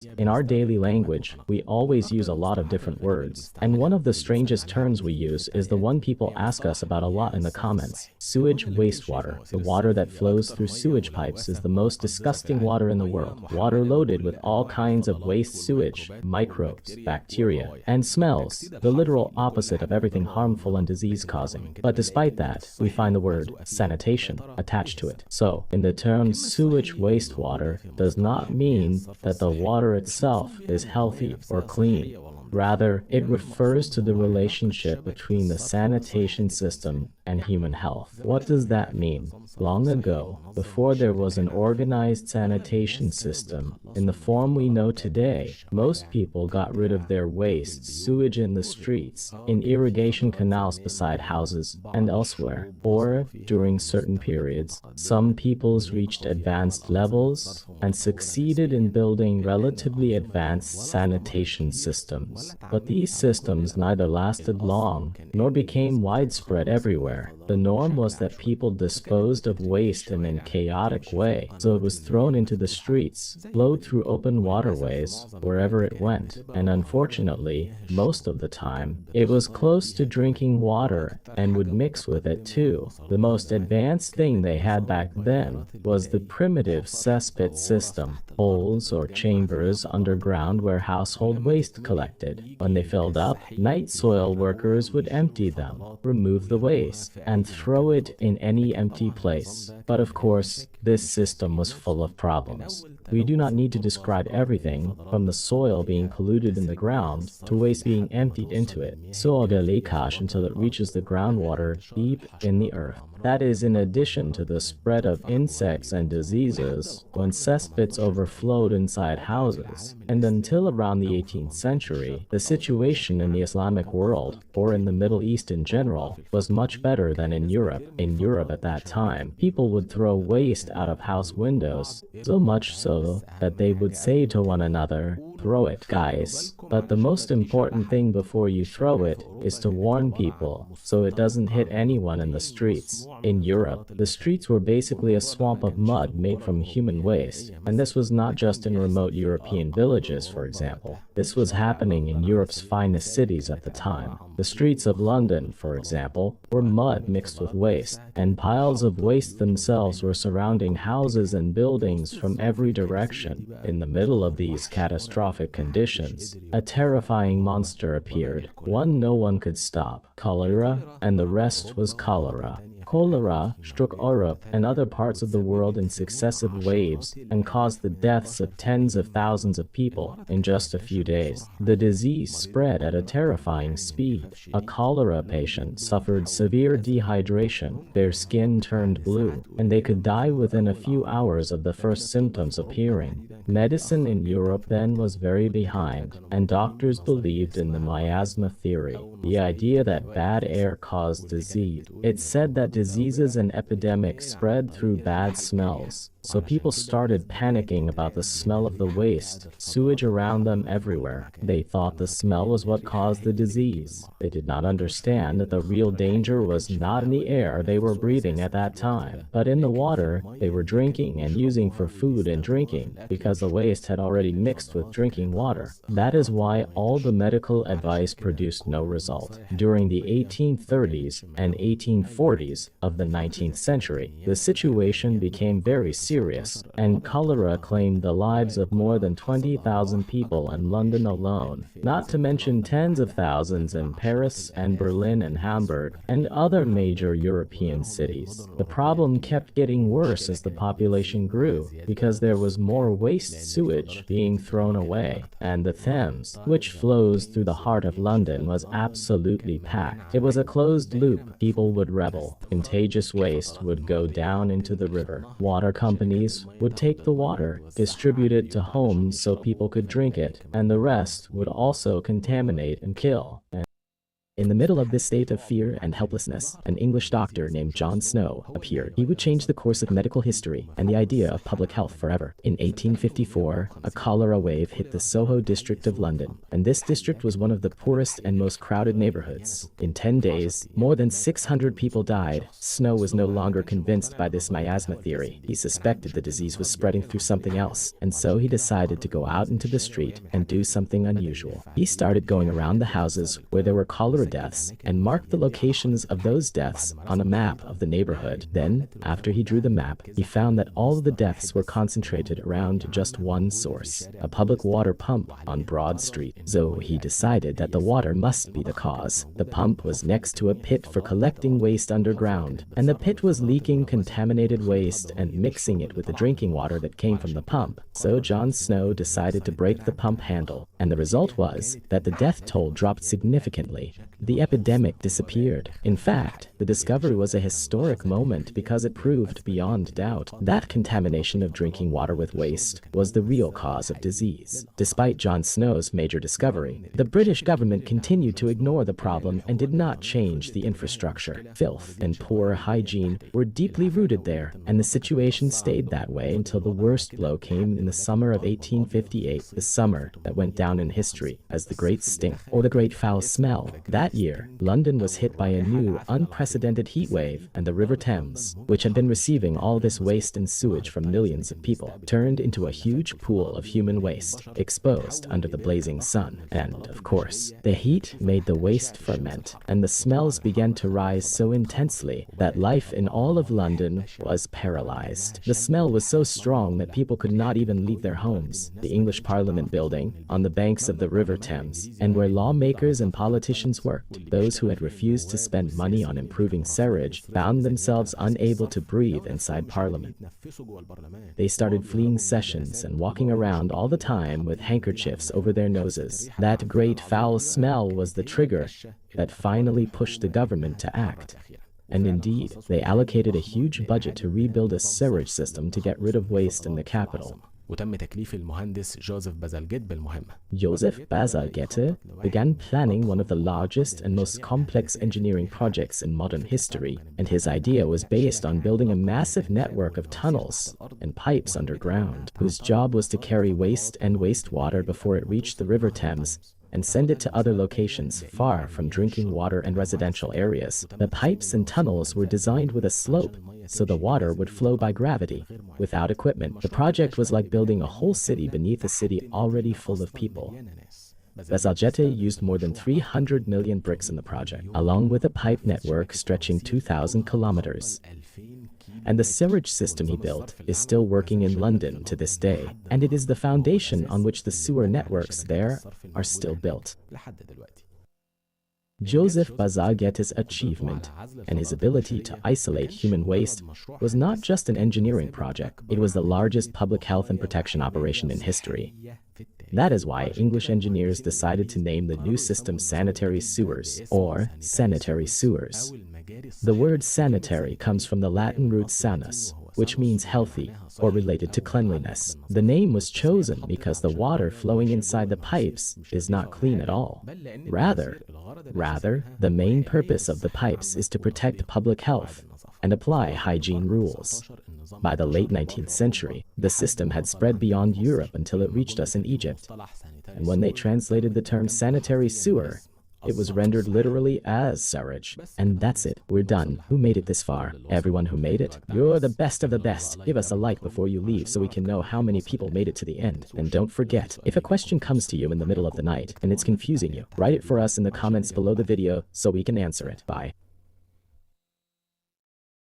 In our daily language, we always use a lot of different words, and one of the strangest terms we use is the one people ask us about a lot in the comments: sewage wastewater. The water that flows through sewage pipes is the most disgusting water in the world. Water loaded with all kinds of waste sewage, microbes, bacteria, and smells, the literal opposite of everything harmful and disease-causing. But despite that, we find the word sanitation attached to it. So, in the term sewage wastewater does not mean that the water itself is healthy or clean. Rather, it refers to the relationship between the sanitation system and human health. What does that mean? Long ago, before there was an organized sanitation system in the form we know today, most people got rid of their waste, sewage in the streets, in irrigation canals beside houses, and elsewhere. Or, during certain periods, some peoples reached advanced levels and succeeded in building relatively advanced sanitation systems. But these systems neither lasted long nor became widespread everywhere. The norm was that people disposed of waste in a chaotic way, so it was thrown into the streets, flowed through open waterways, wherever it went, and unfortunately, most of the time, it was close to drinking water and would mix with it too. The most advanced thing they had back then was the primitive cesspit system, holes or chambers underground where household waste collected. When they filled up, night soil workers would empty them, remove the waste, and throw it in any empty place. But of course, this system was full of problems. We do not need to describe everything, from the soil being polluted in the ground to waste being emptied into it, leakage until it reaches the groundwater deep in the earth. That is in addition to the spread of insects and diseases when cesspits overflowed inside houses. And until around the 18th century, the situation in the Islamic world, or in the Middle East in general, was much better than in Europe. In Europe at that time, people would throw waste out of house windows, so much so that they would say to one another, "Throw it, guys." But the most important thing before you throw it is to warn people so it doesn't hit anyone in the streets. In Europe, the streets were basically a swamp of mud made from human waste, and this was not just in remote European villages, for example. This was happening in Europe's finest cities at the time. The streets of London, for example, were mud mixed with waste, and piles of waste themselves were surrounding houses and buildings from every direction. In the middle of these catastrophic conditions, a terrifying monster appeared, one no one could stop: cholera, and the rest was cholera. Cholera struck Europe and other parts of the world in successive waves and caused the deaths of tens of thousands of people in just a few days. The disease spread at a terrifying speed. A cholera patient suffered severe dehydration, their skin turned blue, and they could die within a few hours of the first symptoms appearing. Medicine in Europe then was very behind, and doctors believed in the miasma theory, the idea that bad air caused disease. It said that diseases and epidemics spread through bad smells. So people started panicking about the smell of the waste, sewage around them everywhere. They thought the smell was what caused the disease. They did not understand that the real danger was not in the air they were breathing at that time, but in the water they were drinking and using for food and drinking, because the waste had already mixed with drinking water. That is why all the medical advice produced no result. During the 1830s and 1840s of the 19th century, the situation became very serious, and cholera claimed the lives of more than 20,000 people in London alone, not to mention tens of thousands in Paris and Berlin and Hamburg, and other major European cities. The problem kept getting worse as the population grew, because there was more waste sewage being thrown away, and the Thames, which flows through the heart of London, was absolutely packed. It was a closed loop. People would rebel. Contagious waste would go down into the river. Water companies would take the water, distribute it to homes so people could drink it, and the rest would also contaminate and kill. In the middle of this state of fear and helplessness, an English doctor named John Snow appeared. He would change the course of medical history and the idea of public health forever. In 1854, a cholera wave hit the Soho district of London, and this district was one of the poorest and most crowded neighborhoods. In 10 days, more than 600 people died. Snow was no longer convinced by this miasma theory. He suspected the disease was spreading through something else, and so he decided to go out into the street and do something unusual. He started going around the houses where there were cholera deaths and marked the locations of those deaths on a map of the neighborhood. Then, after he drew the map, he found that all of the deaths were concentrated around just one source, a public water pump on Broad Street. So he decided that the water must be the cause. The pump was next to a pit for collecting waste underground, and the pit was leaking contaminated waste and mixing it with the drinking water that came from the pump. So John Snow decided to break the pump handle, and the result was that the death toll dropped significantly. The epidemic disappeared. In fact, the discovery was a historic moment because it proved beyond doubt that contamination of drinking water with waste was the real cause of disease. Despite John Snow's major discovery, the British government continued to ignore the problem and did not change the infrastructure. Filth and poor hygiene were deeply rooted there, and the situation stayed that way until the worst blow came in the summer of 1858, the summer that went down in history as the Great Stink, or the Great Foul Smell. That year, London was hit by a new, unprecedented heat wave, and the River Thames, which had been receiving all this waste and sewage from millions of people, turned into a huge pool of human waste, exposed under the blazing sun. And, of course, the heat made the waste ferment, and the smells began to rise so intensely that life in all of London was paralyzed. The smell was so strong that people could not even leave their homes. The English Parliament building, on the banks of the River Thames, and where lawmakers and politicians worked, those who had refused to spend money on improving sewage found themselves unable to breathe inside Parliament. They started fleeing sessions and walking around all the time with handkerchiefs over their noses. That great foul smell was the trigger that finally pushed the government to act. And indeed, they allocated a huge budget to rebuild a sewage system to get rid of waste in the capital. وتم تكليف المهندس جوزيف بازالجيت بالمهمة. Joseph Bazalgette began planning one of the largest and most complex engineering projects in modern history, and his idea was based on building a massive network of tunnels and pipes underground, whose job was to carry waste and wastewater before it reached the River Thames and send it to other locations far from drinking water and residential areas. The pipes and tunnels were designed with a slope, so the water would flow by gravity, without equipment. The project was like building a whole city beneath a city already full of people. Bazalgette used more than 300 million bricks in the project, along with a pipe network stretching 2,000 kilometers. And the sewage system he built is still working in London to this day, and it is the foundation on which the sewer networks there are still built. Joseph Bazalgette's achievement and his ability to isolate human waste was not just an engineering project, it was the largest public health and protection operation in history. That is why English engineers decided to name the new system sanitary sewers, or sanitary sewers. The word sanitary comes from the Latin root sanus, which means healthy or related to cleanliness. The name was chosen because the water flowing inside the pipes is not clean at all. Rather, the main purpose of the pipes is to protect public health and apply hygiene rules. By the late 19th century, the system had spread beyond Europe until it reached us in Egypt. And when they translated the term sanitary sewer, it was rendered literally as sewage. And that's it. We're done. Who made it this far? Everyone who made it? You're the best of the best. Give us a like before you leave so we can know how many people made it to the end. And don't forget, if a question comes to you in the middle of the night and it's confusing you, write it for us in the comments below the video so we can answer it. Bye.